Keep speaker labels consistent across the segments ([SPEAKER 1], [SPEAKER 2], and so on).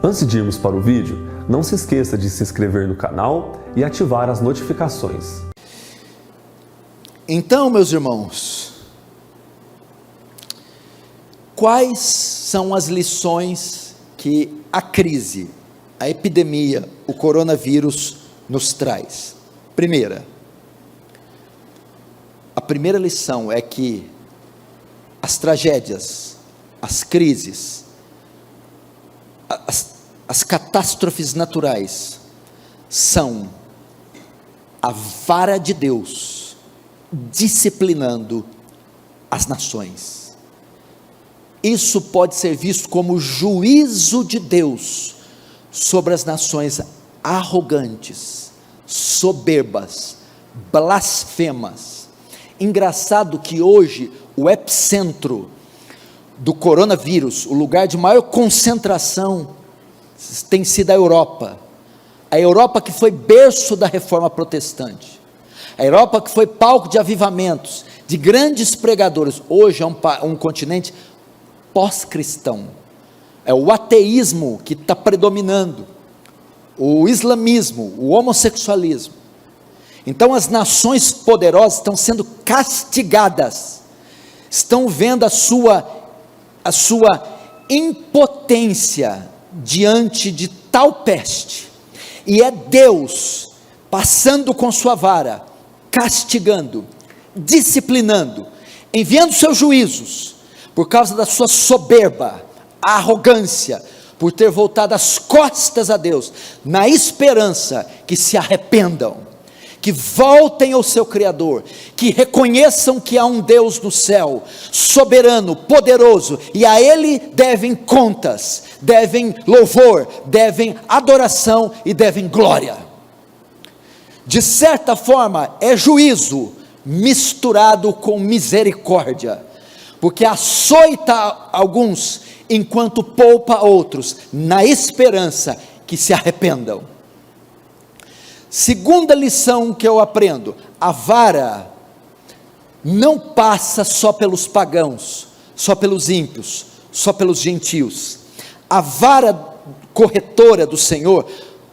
[SPEAKER 1] Antes de irmos para o vídeo, não se esqueça de se inscrever no canal e ativar as notificações.
[SPEAKER 2] Então, meus irmãos, quais são as lições que a crise, a epidemia, o coronavírus nos traz? A primeira lição é que as tragédias, as crises, as catástrofes naturais são a vara de Deus disciplinando as nações. Isso pode ser visto como juízo de Deus sobre as nações arrogantes, soberbas, blasfemas. Engraçado que hoje o epicentro do coronavírus, o lugar de maior concentração, tem sido a Europa que foi berço da reforma protestante, a Europa que foi palco de avivamentos, de grandes pregadores. Hoje é um continente pós-cristão, é o ateísmo que está predominando, o islamismo, o homossexualismo. Então as nações poderosas estão sendo castigadas, estão vendo a sua impotência diante de tal peste, e é Deus passando com sua vara, castigando, disciplinando, enviando seus juízos, por causa da sua soberba, arrogância, por ter voltado as costas a Deus, na esperança que se arrependam, que voltem ao seu Criador, que reconheçam que há um Deus no céu, soberano, poderoso, e a Ele devem contas, devem louvor, devem adoração e devem glória. De certa forma é juízo misturado com misericórdia, porque açoita alguns, enquanto poupa outros, na esperança que se arrependam. Segunda lição que eu aprendo: a vara não passa só pelos pagãos, só pelos ímpios, só pelos gentios. A vara corretora do Senhor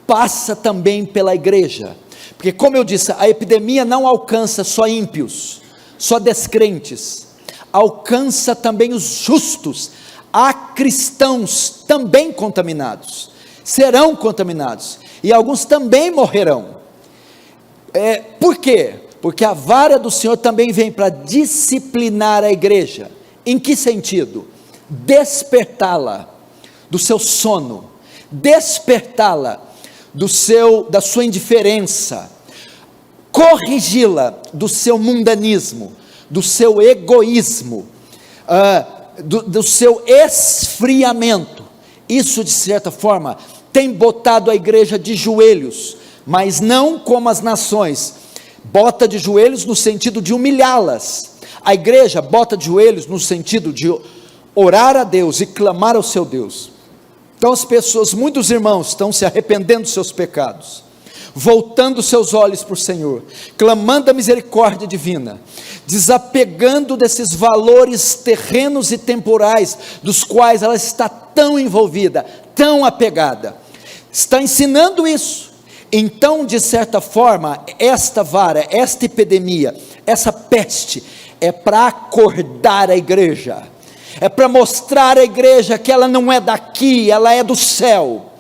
[SPEAKER 2] passa também pela igreja, porque, como eu disse, a epidemia não alcança só ímpios, só descrentes, alcança também os justos. Há cristãos também contaminados, serão contaminados, e alguns também morrerão. Por quê? Porque a vara do Senhor também vem para disciplinar a igreja. Em que sentido? Despertá-la do seu sono, despertá-la da sua indiferença, corrigi-la do seu mundanismo, do seu egoísmo, do seu esfriamento. Isso, de certa forma, tem botado a igreja de joelhos, mas não como as nações, bota de joelhos no sentido de humilhá-las. A igreja bota de joelhos no sentido de orar a Deus e clamar ao seu Deus. Então as pessoas, muitos irmãos, estão se arrependendo dos seus pecados, voltando seus olhos para o Senhor, clamando a misericórdia divina, desapegando desses valores terrenos e temporais, dos quais ela está tão envolvida, tão apegada, está ensinando isso. Então, de certa forma, esta vara, esta epidemia, essa peste, é para acordar a igreja, é para mostrar à igreja que ela não é daqui, ela é do céu,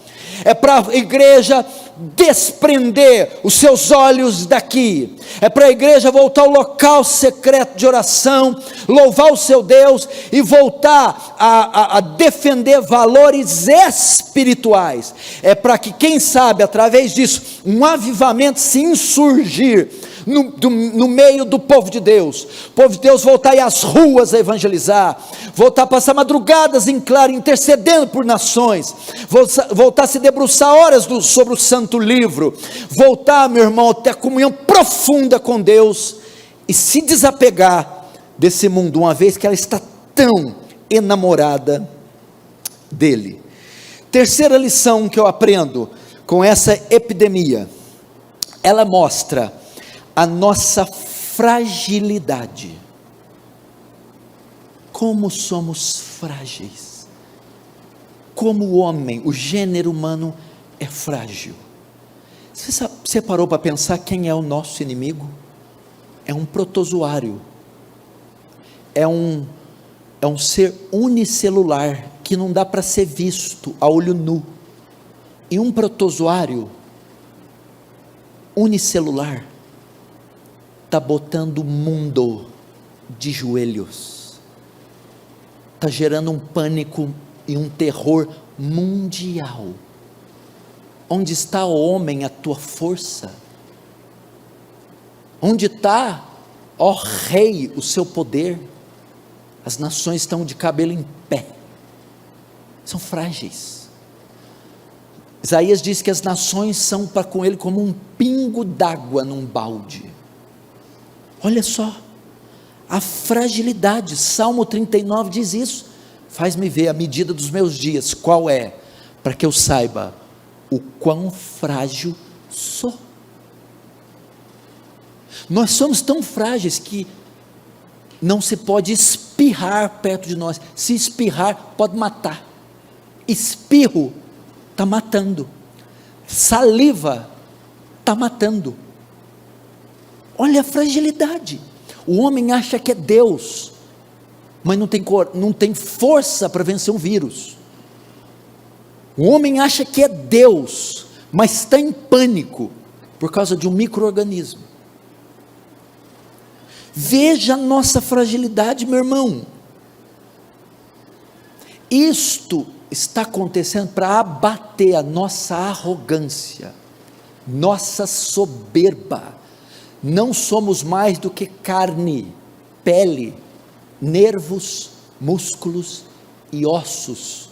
[SPEAKER 2] é para a igreja desprender os seus olhos daqui, é para a igreja voltar ao local secreto de oração, louvar o seu Deus e voltar a defender valores espirituais. É para que, quem sabe, através disso, um avivamento se insurgir no meio do povo de Deus. O povo de Deus voltar a ir às ruas a evangelizar, voltar a passar madrugadas em claro, intercedendo por nações, voltar a se debruçar horas sobre o santo livro, voltar, meu irmão, a ter comunhão profunda com Deus, e se desapegar desse mundo, uma vez que ela está tão enamorada dele. Terceira lição que eu aprendo com essa epidemia, ela mostra a nossa fragilidade. Como somos frágeis. como o homem, o gênero humano é frágil. Você parou para pensar quem é o nosso inimigo? É um protozoário, é um ser unicelular, que não dá para ser visto a olho nu. E um protozoário unicelular está botando o mundo de joelhos, está gerando um pânico e um terror mundial. Onde está, ó homem, a tua força? Onde está, ó rei, o seu poder? As nações estão de cabelo em pé, são frágeis. Isaías diz que as nações são para com ele como um pingo d'água num balde. Olha só, a fragilidade. Salmo 39 diz isso: faz-me ver a medida dos meus dias, qual é, para que eu saiba o quão frágil sou. Nós somos tão frágeis que não se pode espirrar perto de nós. Se espirrar, pode matar. Espirro está matando, saliva está matando. Olha a fragilidade. O homem acha que é Deus, mas não tem força para vencer um vírus. O homem acha que é Deus, mas está em pânico por causa de um micro-organismo. Veja a nossa fragilidade, meu irmão. Isto está acontecendo para abater a nossa arrogância, nossa soberba. Não somos mais do que carne, pele, nervos, músculos e ossos,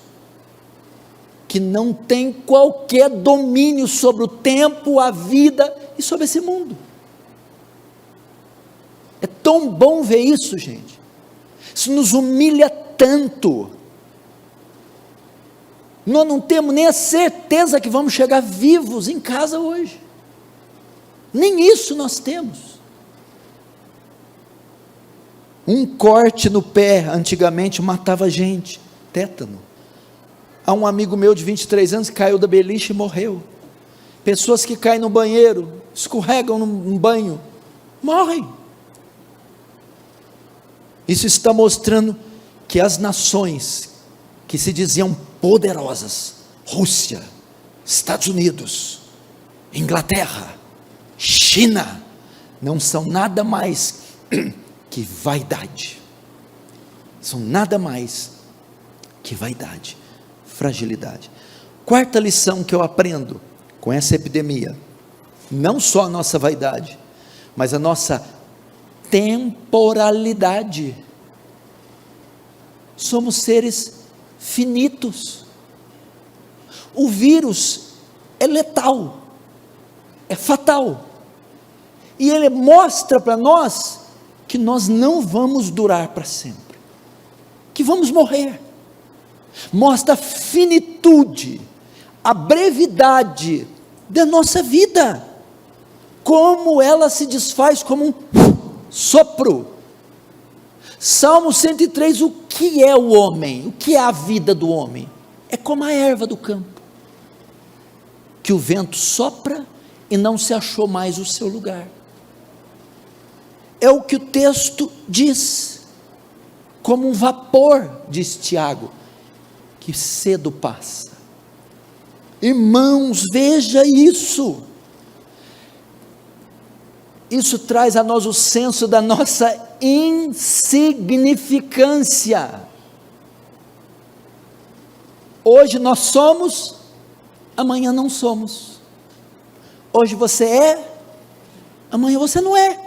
[SPEAKER 2] que não tem qualquer domínio sobre o tempo, a vida e sobre esse mundo. É tão bom ver isso, gente. Isso nos humilha tanto. Nós não temos nem a certeza que vamos chegar vivos em casa hoje. Nem isso nós temos. Um corte no pé antigamente matava gente, tétano. Há um amigo meu de 23 anos que caiu da beliche e morreu. Pessoas que caem no banheiro, escorregam num banho, morrem. Isso está mostrando que as nações que se diziam poderosas, Rússia, Estados Unidos, Inglaterra, China, não são nada mais que vaidade. São nada mais que vaidade, fragilidade. Quarta lição que eu aprendo com essa epidemia: não só a nossa vaidade, mas a nossa temporalidade. Somos seres finitos. O vírus é letal, é fatal, e ele mostra para nós que nós não vamos durar para sempre, que vamos morrer. Mostra a finitude, a brevidade da nossa vida, como ela se desfaz como um sopro. Salmo 103, o que é o homem? O que é a vida do homem? É como a erva do campo, que o vento sopra e não se achou mais o seu lugar. É o que o texto diz, como um vapor, diz Tiago, que cedo passa. Irmãos, veja isso. Isso traz a nós o senso da nossa insignificância. Hoje nós somos, amanhã não somos. Hoje você é, amanhã você não é.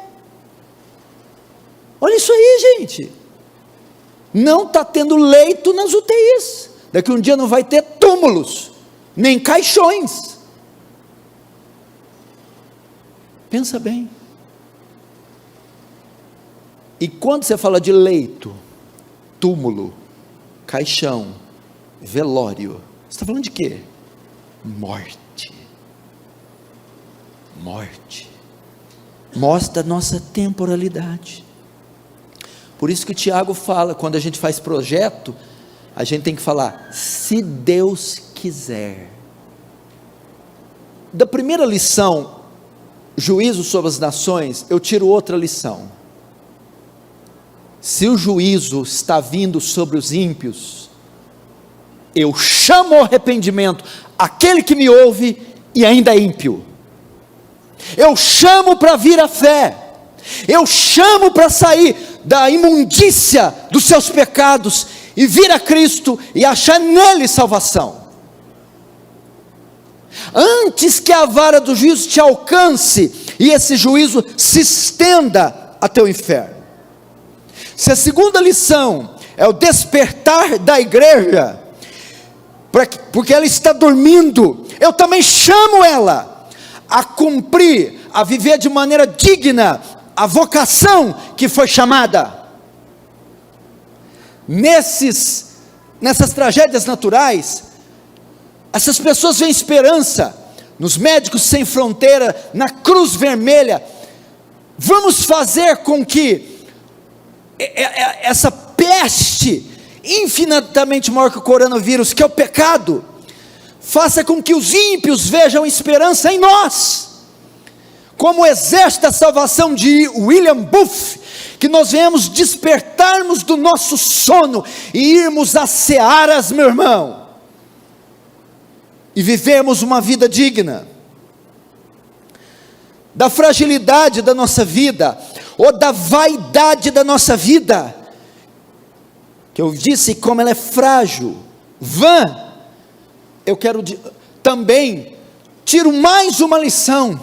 [SPEAKER 2] Olha isso aí, gente. Não está tendo leito nas UTIs. Daqui um dia não vai ter túmulos, nem caixões. Pensa bem. E quando você fala de leito, túmulo, caixão, velório, você está falando de quê? Morte. Morte. Mostra a nossa temporalidade. Por isso que o Tiago fala, quando a gente faz projeto, a gente tem que falar, se Deus quiser. Da primeira lição, juízo sobre as nações, eu tiro outra lição. Se o juízo está vindo sobre os ímpios, eu chamo ao arrependimento aquele que me ouve e ainda é ímpio. Eu chamo para vir à fé. Eu chamo para sair da imundícia dos seus pecados e vir a Cristo e achar nele salvação. Antes que a vara do juízo te alcance e esse juízo se estenda até o inferno. Se a segunda lição é o despertar da igreja, porque ela está dormindo, eu também chamo ela a cumprir, a viver de maneira digna a vocação que foi chamada. Nessas tragédias naturais, essas pessoas veem esperança nos Médicos Sem Fronteira, na Cruz Vermelha. Vamos fazer com que essa peste infinitamente maior que o coronavírus, que é o pecado, faça com que os ímpios vejam esperança em nós, como o exército da salvação de William Booth, que nós venhamos despertarmos do nosso sono e irmos às searas, meu irmão, e vivemos uma vida digna, da fragilidade da nossa vida, ou da vaidade da nossa vida, que eu disse como ela é frágil, vã. Eu quero também, tiro mais uma lição,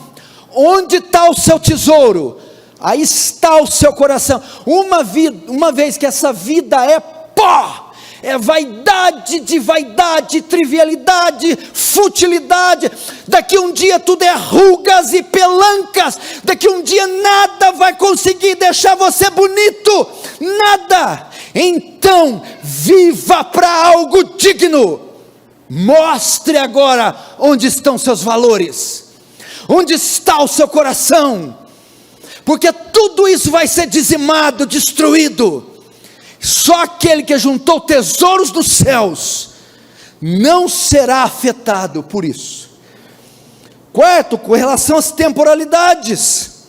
[SPEAKER 2] onde está o seu tesouro, aí está o seu coração. Uma vez que essa vida é pó, é vaidade de vaidade, trivialidade, futilidade, daqui um dia tudo é rugas e pelancas, daqui um dia nada vai conseguir deixar você bonito, nada. Então viva para algo digno, mostre agora onde estão seus valores, onde está o seu coração, porque tudo isso vai ser dizimado, destruído. Só aquele que juntou tesouros dos céus não será afetado por isso. Quarto, com relação às temporalidades,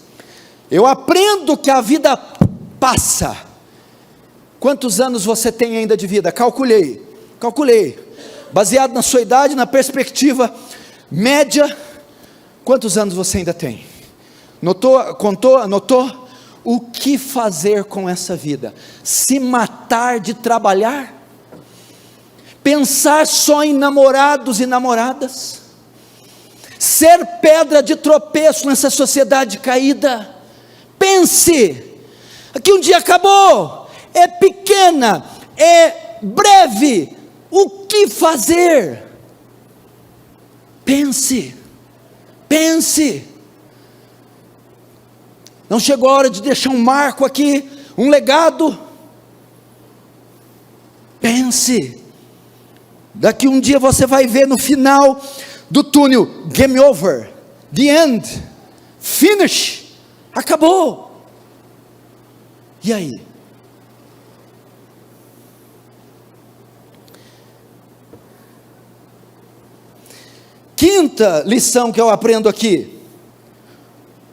[SPEAKER 2] eu aprendo que a vida passa. Quantos anos você tem ainda de vida? Calculei, baseado na sua idade, na perspectiva média, quantos anos você ainda tem? Anotou? O que fazer com essa vida? Se matar de trabalhar? Pensar só em namorados e namoradas? Ser pedra de tropeço nessa sociedade caída? Pense, aqui um dia acabou, é pequena, é breve, o que fazer? Pense. Não chegou a hora de deixar um marco aqui, um legado? Pense, daqui um dia você vai ver no final do túnel, game over, the end, finish, acabou, e aí? Quinta lição que eu aprendo aqui,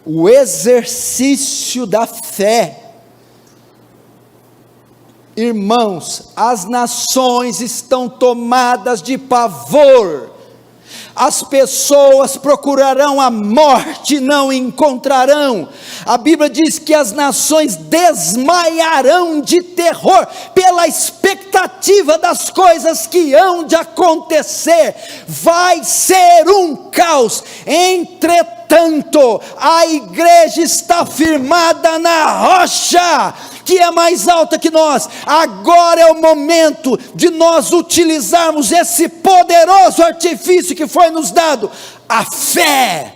[SPEAKER 2] o exercício da fé. Irmãos, as nações estão tomadas de pavor, as pessoas procurarão a morte e não encontrarão. A Bíblia diz que as nações desmaiarão de terror, pela expectativa das coisas que hão de acontecer. Vai ser um caos. Entretanto, a igreja está firmada na rocha, que é mais alta que nós. Agora é o momento de nós utilizarmos esse poderoso artifício que foi nos dado, a fé.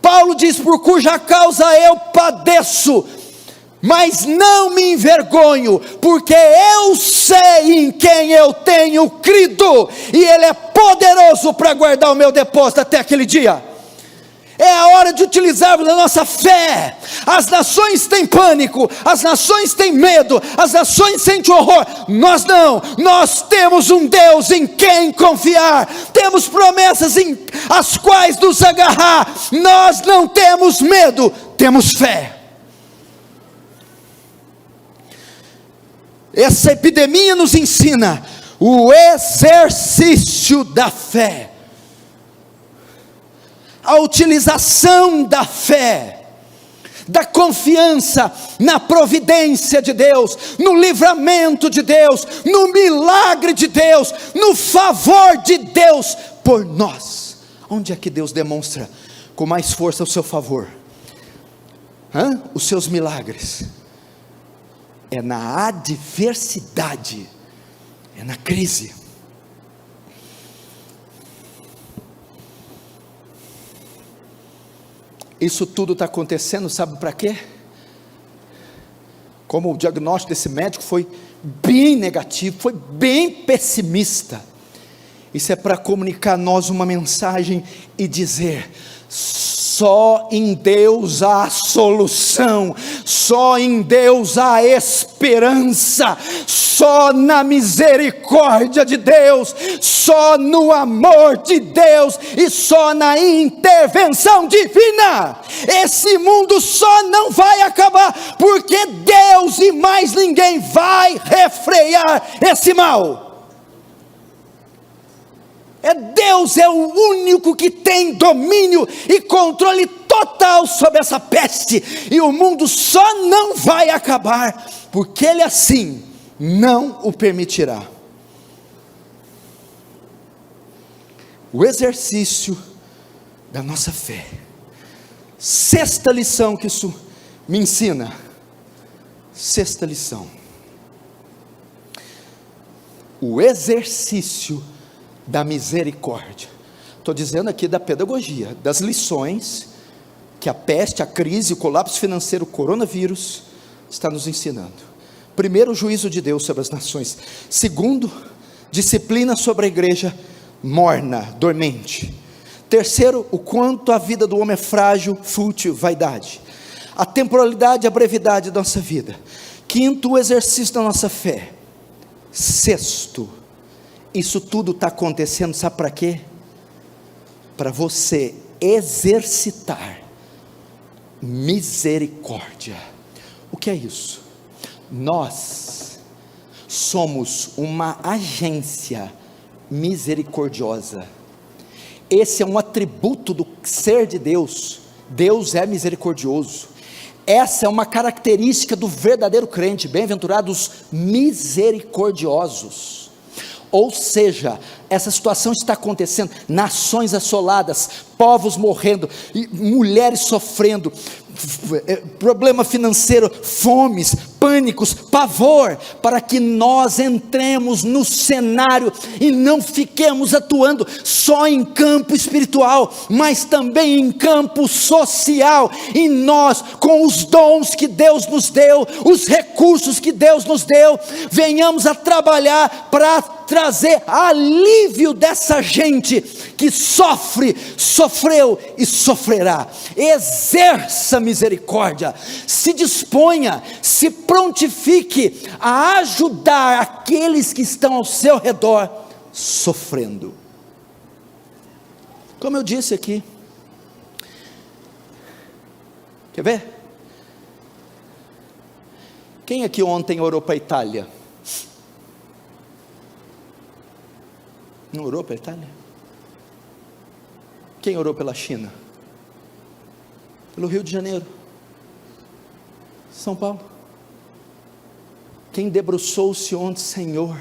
[SPEAKER 2] Paulo diz: por cuja causa eu padeço, mas não me envergonho, porque eu sei em quem eu tenho crido, e Ele é poderoso para guardar o meu depósito até aquele dia. É a hora de utilizarmos a nossa fé. As nações têm pânico, as nações têm medo, as nações sentem horror. Nós não, nós temos um Deus em quem confiar, temos promessas em as quais nos agarrar. Nós não temos medo, temos fé. Essa epidemia nos ensina o exercício da fé, a utilização da fé, da confiança na providência de Deus, no livramento de Deus, no milagre de Deus, no favor de Deus por nós. Onde é que Deus demonstra com mais força o seu favor? Os seus milagres? É na adversidade, é na crise. Isso tudo está acontecendo, sabe para quê? Como o diagnóstico desse médico foi bem negativo, foi bem pessimista. Isso é para comunicar a nós uma mensagem e dizer: só em Deus há solução, só em Deus há esperança, só na misericórdia de Deus, só no amor de Deus e só na intervenção divina. Esse mundo só não vai acabar, porque Deus e mais ninguém vai refrear esse mal. Deus é o único que tem domínio e controle total sobre essa peste, e o mundo só não vai acabar, porque Ele assim não o permitirá. O exercício da nossa fé. Sexta lição que isso me ensina. Sexta lição. O exercício da misericórdia. Estou dizendo aqui da pedagogia, das lições que a peste, a crise, o colapso financeiro, o coronavírus está nos ensinando. Primeiro, o juízo de Deus sobre as nações. Segundo, disciplina sobre a igreja morna, dormente. Terceiro, o quanto a vida do homem é frágil, fútil, vaidade. A temporalidade e a brevidade da nossa vida. Quinto, o exercício da nossa fé. Sexto, isso tudo está acontecendo, sabe para quê? Para você exercitar misericórdia. O que é isso? Nós somos uma agência misericordiosa. Esse é um atributo do ser de Deus. Deus é misericordioso. Essa é uma característica do verdadeiro crente. Bem-aventurados misericordiosos. Ou seja, essa situação está acontecendo, nações assoladas, povos morrendo, mulheres sofrendo, problema financeiro, fomes, pânicos, pavor, para que nós entremos no cenário e não fiquemos atuando só em campo espiritual, mas também em campo social, e nós, com os dons que Deus nos deu, os recursos que Deus nos deu, venhamos a trabalhar para trazer alívio dessa gente que sofre, sofreu e sofrerá. Exerça misericórdia, se disponha, se prontifique a ajudar aqueles que estão ao seu redor sofrendo. Como eu disse aqui, quer ver? Quem aqui ontem orou para a Itália? Não orou para a Itália? Quem orou pela China? Pelo Rio de Janeiro? São Paulo? Quem debruçou-se ontem, Senhor?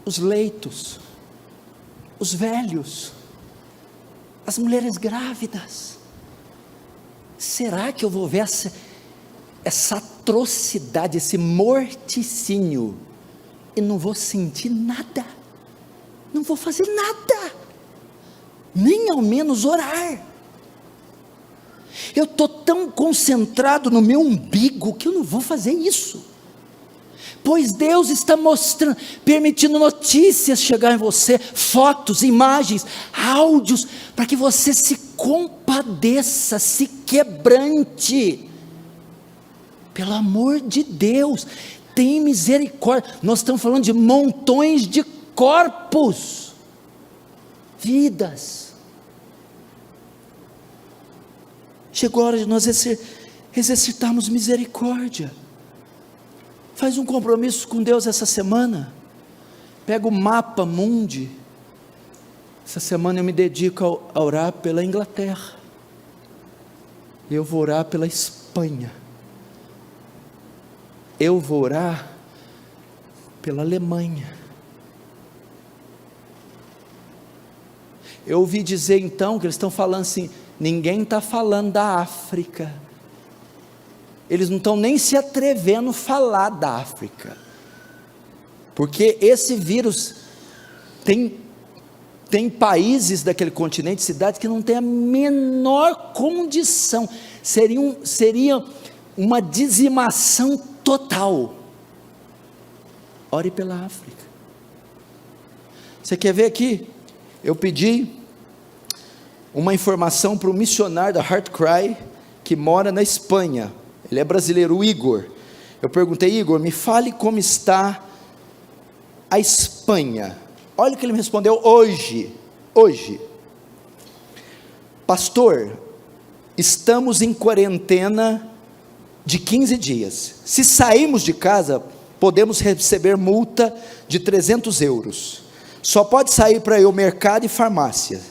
[SPEAKER 2] Os leitos, os velhos, as mulheres grávidas. Será que eu vou ver essa atrocidade, esse morticínio, e não vou sentir nada? Não vou fazer nada, nem ao menos orar. Eu estou tão concentrado no meu umbigo que eu não vou fazer isso. pois Deus está mostrando, permitindo notícias chegar em você, fotos, imagens, áudios, para que você se compadeça, se quebrante. Pelo amor de Deus, tem misericórdia. Nós estamos falando de montões de corpos, vidas. Chegou a hora de nós exercitarmos misericórdia. Faz um compromisso com Deus essa semana. Pega o mapa mundi. Essa semana eu me dedico a orar pela Inglaterra. Eu vou orar pela Espanha. Eu vou orar pela Alemanha. Eu ouvi dizer então que eles estão falando assim, ninguém está falando da África. Eles não estão nem se atrevendo a falar da África, porque esse vírus tem países daquele continente, cidades que não tem a menor condição, seria uma dizimação total. Ore pela África. Você quer ver aqui? Eu pedi uma informação para o missionário da Heart Cry, que mora na Espanha. Ele é brasileiro, o Igor. Eu perguntei, Igor, me fale como está a Espanha. Olha o que ele me respondeu hoje. Pastor, estamos em quarentena de 15 dias. Se sairmos de casa, podemos receber multa de 300 euros. Só pode sair para ir ao mercado e farmácia.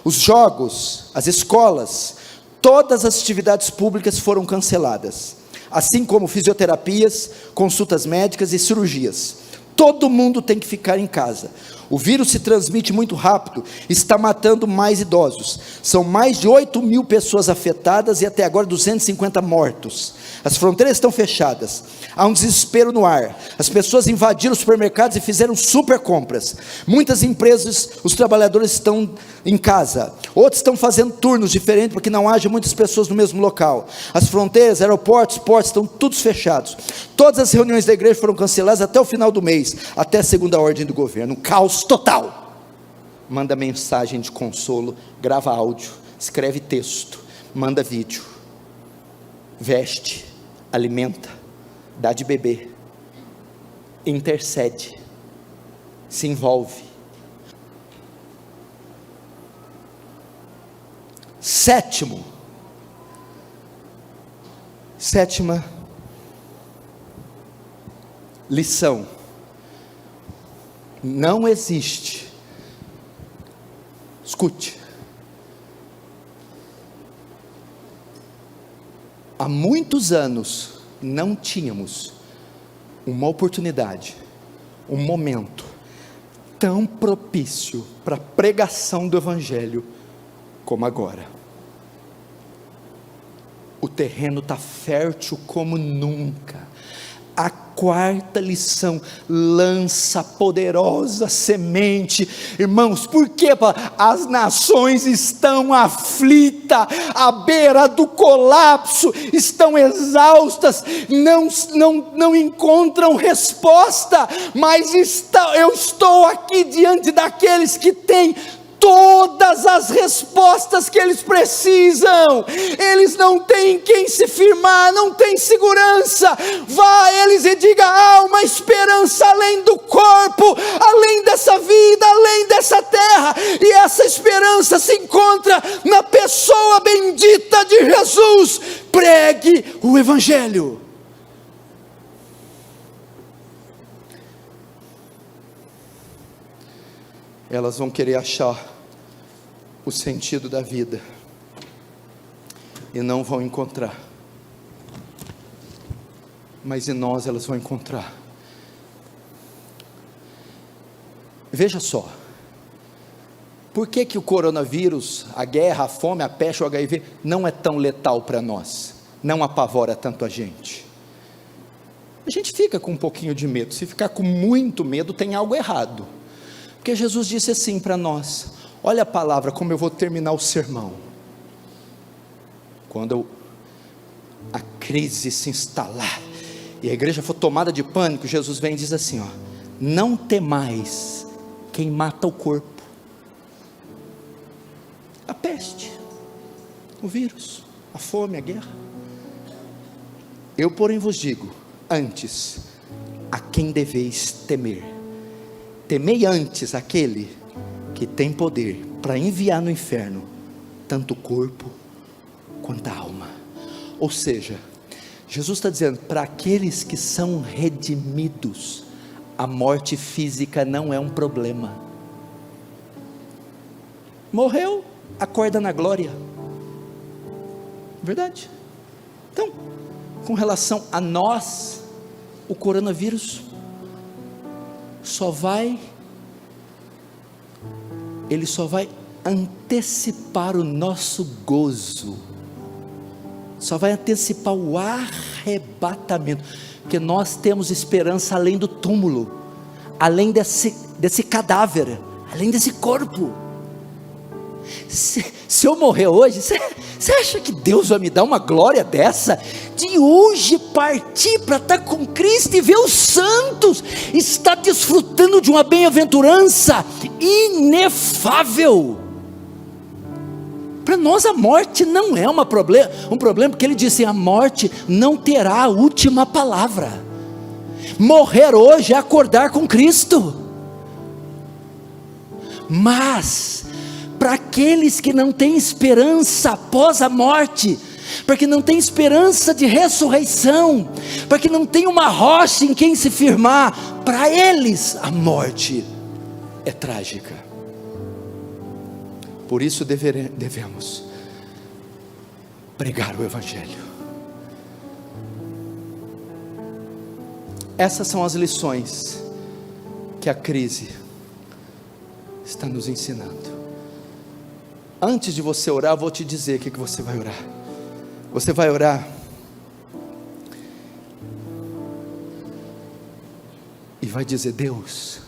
[SPEAKER 2] Os jogos, as escolas, todas as atividades públicas foram canceladas, assim como fisioterapias, consultas médicas e cirurgias. Todo mundo tem que ficar em casa. O vírus se transmite muito rápido, está matando mais idosos. São mais de 8.000 pessoas afetadas e até agora 250 mortos. As fronteiras estão fechadas, há um desespero no ar. As pessoas invadiram os supermercados e fizeram super compras. Muitas empresas, os trabalhadores estão em casa. Outros estão fazendo turnos diferentes para que não haja muitas pessoas no mesmo local. As fronteiras, aeroportos, portos estão todos fechados. Todas as reuniões da igreja foram canceladas até o final do mês, até a segunda ordem do governo. Um caos total. Manda mensagem de consolo, grava áudio, escreve texto, manda vídeo, veste, alimenta, dá de beber, intercede, se envolve. Sétima lição: não existe, escute, há muitos anos não tínhamos uma oportunidade, um momento tão propício para a pregação do Evangelho como agora. O terreno está fértil como nunca. A quarta lição: lança poderosa semente. Irmãos, por que as nações estão aflitas, à beira do colapso, estão exaustas, não encontram resposta, mas eu estou aqui diante daqueles que têm todas as respostas que eles precisam. Eles não têm quem se firmar, não têm segurança. Vá a eles e diga: há uma esperança além do corpo, além dessa vida, além dessa terra, e essa esperança se encontra na pessoa bendita de Jesus. Pregue o Evangelho. Elas vão querer achar o sentido da vida e não vão encontrar, mas em nós elas vão encontrar. Veja só, por que o coronavírus, a guerra, a fome, a peste, o HIV não é tão letal para nós, não apavora tanto a gente? A gente fica com um pouquinho de medo. Se ficar com muito medo, tem algo errado. Porque Jesus disse assim para nós, olha a palavra, como eu vou terminar o sermão. Quando a crise se instalar, e a igreja for tomada de pânico, Jesus vem e diz assim, ó: não temais quem mata o corpo, a peste, o vírus, a fome, a guerra. Eu porém vos digo, antes, a quem deveis temer. Temei antes aquele que tem poder para enviar no inferno tanto o corpo quanto a alma. Ou seja, Jesus está dizendo, para aqueles que são redimidos, a morte física não é um problema. Morreu, acorda na glória. Verdade? Então, com relação a nós, o coronavírus ele só vai antecipar o nosso gozo, só vai antecipar o arrebatamento, porque nós temos esperança além do túmulo, além desse cadáver, além desse corpo. Se eu morrer hoje, você acha que Deus vai me dar uma glória dessa? De hoje partir para estar com Cristo e ver os santos, estar desfrutando de uma bem-aventurança inefável. Para nós a morte não é um problema, porque ele disse, a morte não terá a última palavra. Morrer hoje é acordar com Cristo. Mas para aqueles que não têm esperança após a morte, para que não tem esperança de ressurreição, para que não tem uma rocha em quem se firmar, para eles a morte é trágica. Por isso devemos pregar o Evangelho. Essas são as lições que a crise está nos ensinando. Antes de você orar, eu vou te dizer o que você vai orar. Você vai orar e vai dizer, Deus,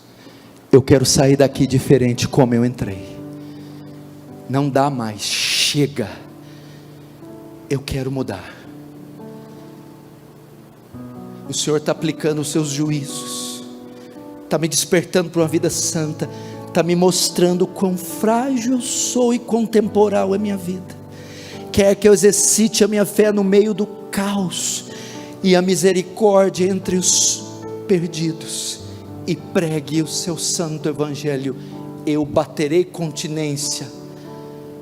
[SPEAKER 2] eu quero sair daqui diferente como eu entrei. Não dá mais, chega. Eu quero mudar. O Senhor está aplicando os seus juízos, está me despertando para uma vida santa, está me mostrando quão frágil eu sou e quão temporal é minha vida. Quer que eu exercite a minha fé no meio do caos e a misericórdia entre os perdidos, e pregue o seu santo evangelho. Eu baterei continência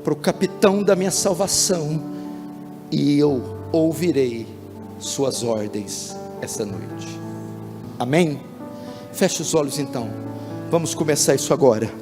[SPEAKER 2] para o capitão da minha salvação, e eu ouvirei suas ordens esta noite. Amém? Feche os olhos então. Vamos começar isso agora.